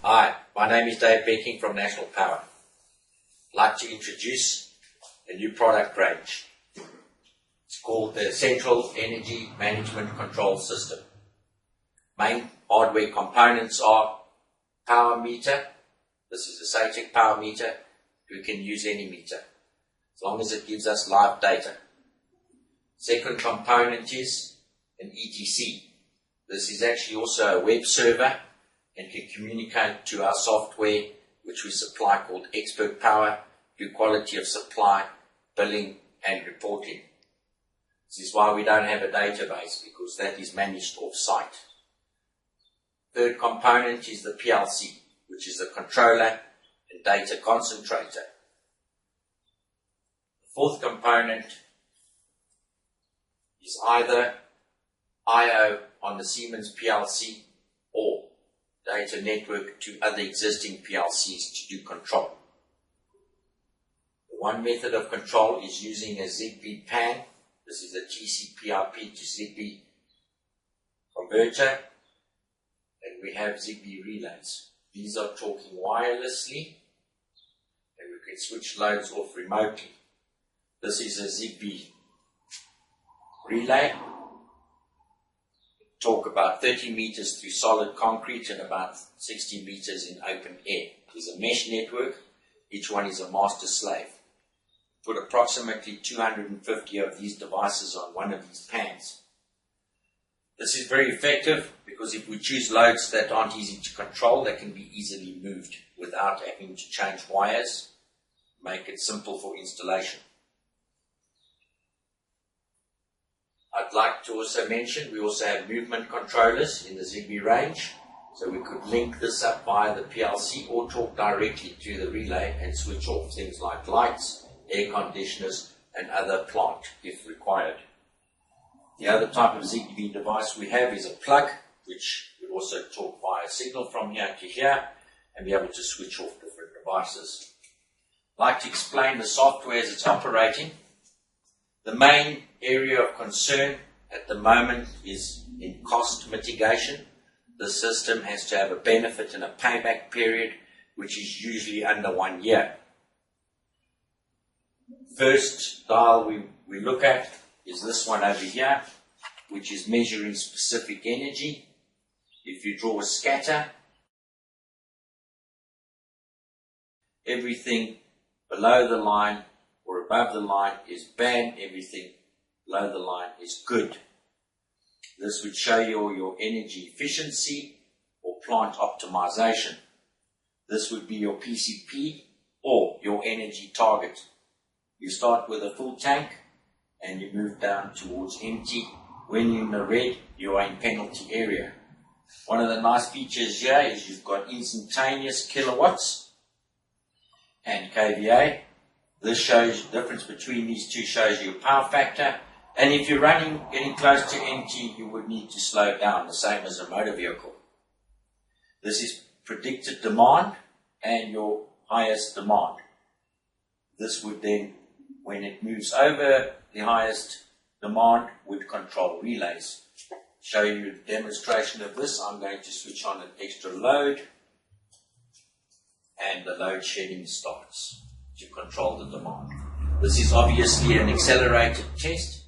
Hi, my name is Bekink of National Power. I'd like to introduce a new product range. It's called the Central Energy Management Control System. Main hardware components are power meter. This is a SATEC power meter. We can use any meter as long as it gives us live data. Second component is an ETC. This is actually also a web server and can communicate to our software which we supply called Expert Power, do quality of supply, billing and reporting. This is why we don't have a database, because that is managed off-site. Third component is the PLC, which is the controller and data concentrator. The fourth component is either I/O on the Siemens PLC or data network to other existing PLCs to do control. One method of control is using a ZigBee PAN. This is a TCP/IP to ZigBee converter, and we have ZigBee relays. These are talking wirelessly, and we can switch loads off remotely. This is a ZigBee relay. Talk about 30 meters through solid concrete and about 60 meters in open air. There's a mesh network. Each one is a master slave. Put approximately 250 of these devices on one of these pans. This is very effective because if we choose loads that aren't easy to control, they can be easily moved without having to change wires. Make it simple for installation. I'd like to also mention we also have movement controllers in the ZigBee range, so we could link this up via the PLC or talk directly to the relay and switch off things like lights, air conditioners and other plant if required. The other type of ZigBee device we have is a plug, which would also talk via signal from here to here and be able to switch off different devices. I'd like to explain the software as it's operating. The main area of concern at the moment is in cost mitigation. The system has to have a benefit and a payback period, which is usually under 1 year. First dial we look at is this one over here, which is measuring specific energy. If you draw a scatter, everything below the line or above the line is bad, everything below the line is good. This would show you your energy efficiency or plant optimization. This would be your PCP or your energy target. You start with a full tank and you move down towards empty. When you're in the red, you are in penalty area. One of the nice features here is you've got instantaneous kilowatts and kVA. This shows the difference between these two, shows you power factor. And if you're getting close to empty, you would need to slow down, the same as a motor vehicle. This is predicted demand and your highest demand. This would then, when it moves over the highest demand, would control relays. Show you a demonstration of this. I'm going to switch on an extra load and the load shedding starts to control the demand. This is obviously an accelerated test.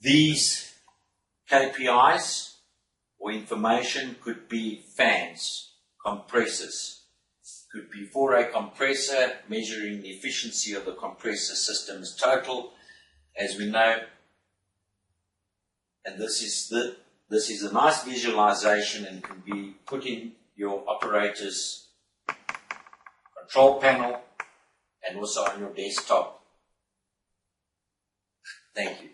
These KPIs or information could be fans, compressors, could be for a compressor, measuring the efficiency of the compressor system's total, as we know. And this is a nice visualization and can be put in your operator's control panel and also on your desktop Thank you.